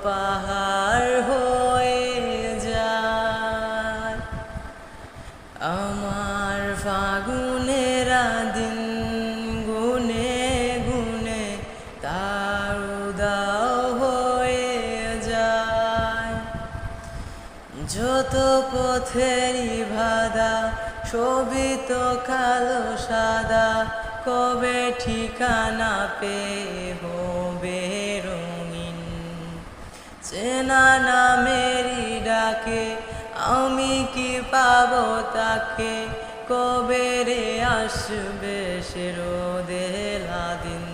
পাহাড় হয়ে যায়। আমার ফাগুনেরা দিন গুনে গুনে তার উদাও হয়ে যায়। যত পথেরই বাধা শোভিত কালো সাদা, কবে ঠিকানা পেয়ে হবে রঙিন। চেনা নামেরই ডাকে আমি কি পাবো তাকে, কবে রে আসবে সে রোদেলা দিন।